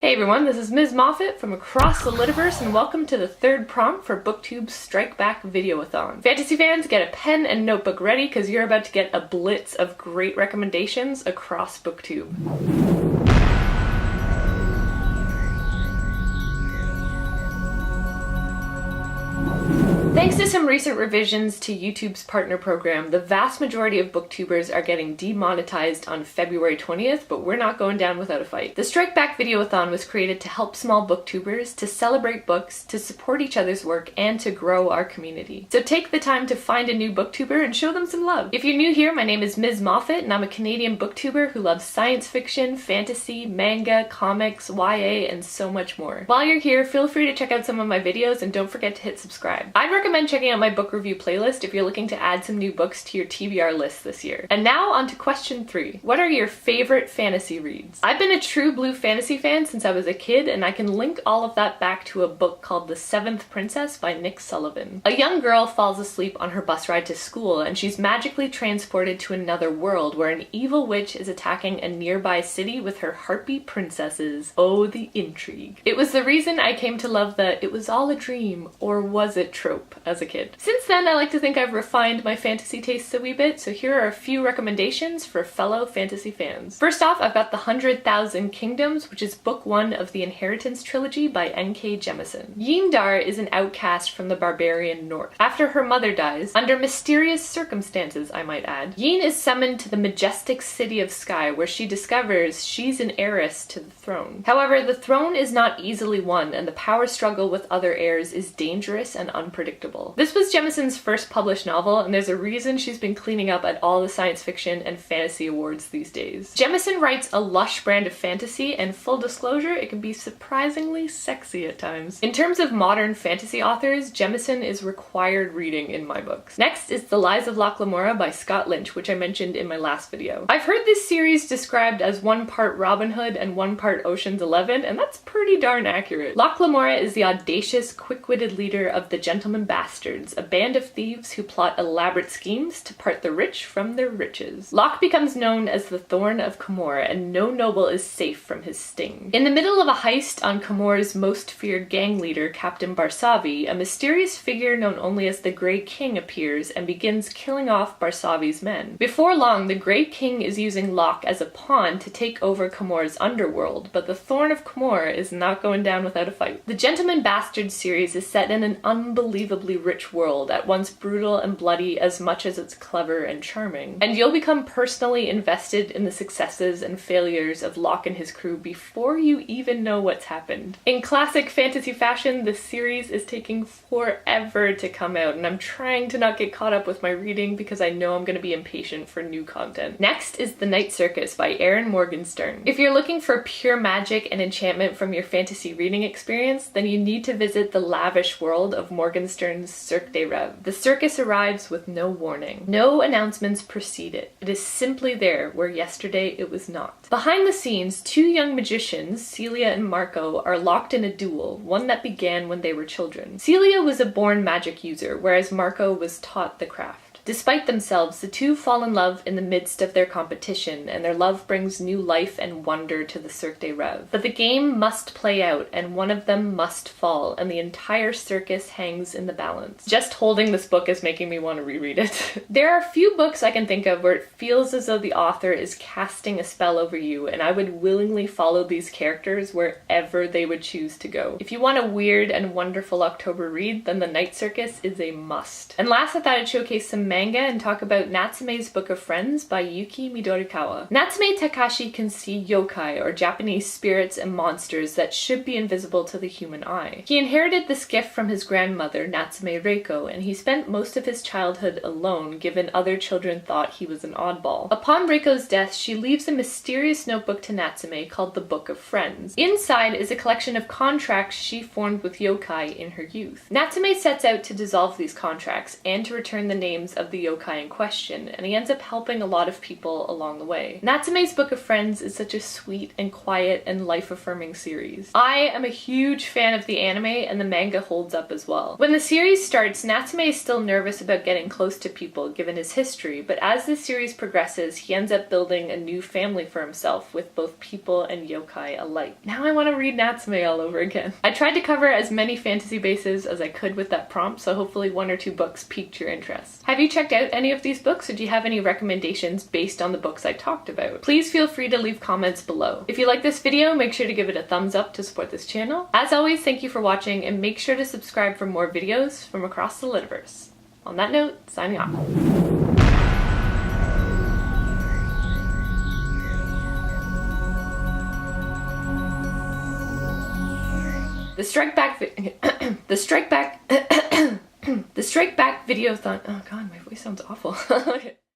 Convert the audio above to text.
Hey everyone, this is Ms. Moffat from across the Litiverse, and welcome to the third prompt for Booktube's StrikeBackVideoAthon. Fantasy fans, get a pen and notebook ready because you're about to get a blitz of great recommendations across Booktube. Thanks to some recent revisions to YouTube's partner program, the vast majority of booktubers are getting demonetized on February 20th, but we're not going down without a fight. The StrikeBackVideoAthon was created to help small booktubers, to celebrate books, to support each other's work, and to grow our community. So take the time to find a new booktuber and show them some love. If you're new here, my name is Ms. Moffat, and I'm a Canadian booktuber who loves science fiction, fantasy, manga, comics, YA, and so much more. While you're here, feel free to check out some of my videos and don't forget to hit subscribe. I'd recommend checking out my book review playlist if you're looking to add some new books to your TBR list this year. And now on to question 3. What are your favorite fantasy reads? I've been a true blue fantasy fan since I was a kid, and I can link all of that back to a book called The Seventh Princess by Nick Sullivan. A young girl falls asleep on her bus ride to school, and she's magically transported to another world where an evil witch is attacking a nearby city with her heartbeat princesses. Oh, the intrigue. It was the reason I came to love the "it was all a dream, or was it" trope as a kid. Since then, I like to think I've refined my fantasy tastes a wee bit, so here are a few recommendations for fellow fantasy fans. First off, I've got The 100,000 Kingdoms, which is book 1 of the Inheritance trilogy by N.K. Jemisin. Yindar is an outcast from the barbarian north. After her mother dies, under mysterious circumstances I might add, Yin is summoned to the majestic city of Sky, where she discovers she's an heiress to the throne. However, the throne is not easily won, and the power struggle with other heirs is dangerous and unpredictable. This was Jemisin's first published novel, and there's a reason she's been cleaning up at all the science fiction and fantasy awards these days. Jemisin writes a lush brand of fantasy, and full disclosure, it can be surprisingly sexy at times. In terms of modern fantasy authors, Jemisin is required reading in my books. Next is The Lies of Lamora by Scott Lynch, which I mentioned in my last video. I've heard this series described as one part Robin Hood and one part Ocean's 11, and that's pretty darn accurate. Lamora is the audacious, quick-witted leader of the Gentlemen Bastards, a band of thieves who plot elaborate schemes to part the rich from their riches. Locke becomes known as the Thorn of Comor, and no noble is safe from his sting. In the middle of a heist on Comor's most feared gang leader, Captain Barsavi, a mysterious figure known only as the Grey King appears and begins killing off Barsavi's men. Before long, the Grey King is using Locke as a pawn to take over Comor's underworld, but the Thorn of Comor is not going down without a fight. The Gentlemen Bastards series is set in an unbelievably rich world, at once brutal and bloody as much as it's clever and charming. And you'll become personally invested in the successes and failures of Locke and his crew before you even know what's happened. In classic fantasy fashion, this series is taking forever to come out, and I'm trying to not get caught up with my reading because I know I'm going to be impatient for new content. Next is The Night Circus by Erin Morgenstern. If you're looking for pure magic and enchantment from your fantasy reading experience, then you need to visit the lavish world of Morgenstern's Cirque des Rêves. The circus arrives with no warning. No announcements precede it. It is simply there where yesterday it was not. Behind the scenes, 2 young magicians, Celia and Marco, are locked in a duel, one that began when they were children. Celia was a born magic user, whereas Marco was taught the craft. Despite themselves, the two fall in love in the midst of their competition, and their love brings new life and wonder to the Cirque des Rêves. But the game must play out, and one of them must fall, and the entire circus hangs in the balance. Just holding this book is making me want to reread it. There are few books I can think of where it feels as though the author is casting a spell over you, and I would willingly follow these characters wherever they would choose to go. If you want a weird and wonderful October read, then The Night Circus is a must. And last, I thought I'd showcase some manga and talk about Natsume's Book of Friends by Yuki Midorikawa. Natsume Takashi can see yokai, or Japanese spirits and monsters that should be invisible to the human eye. He inherited this gift from his grandmother, Natsume Reiko, and he spent most of his childhood alone, given other children thought he was an oddball. Upon Reiko's death, she leaves a mysterious notebook to Natsume called the Book of Friends. Inside is a collection of contracts she formed with yokai in her youth. Natsume sets out to dissolve these contracts and to return the names of of the yokai in question, and he ends up helping a lot of people along the way. Natsume's Book of Friends is such a sweet and quiet and life-affirming series. I am a huge fan of the anime, and the manga holds up as well. When the series starts, Natsume is still nervous about getting close to people given his history, but as the series progresses, he ends up building a new family for himself with both people and yokai alike. Now I want to read Natsume all over again. I tried to cover as many fantasy bases as I could with that prompt, so hopefully 1 or 2 books piqued your interest. Have you checked out any of these books, or do you have any recommendations based on the books I talked about? Please feel free to leave comments below. If you like this video, make sure to give it a thumbs up to support this channel. As always, thank you for watching, and make sure to subscribe for more videos from across the Litiverse. On that note, signing off. The StrikeBackVideoAthon. Oh god, my voice sounds awful.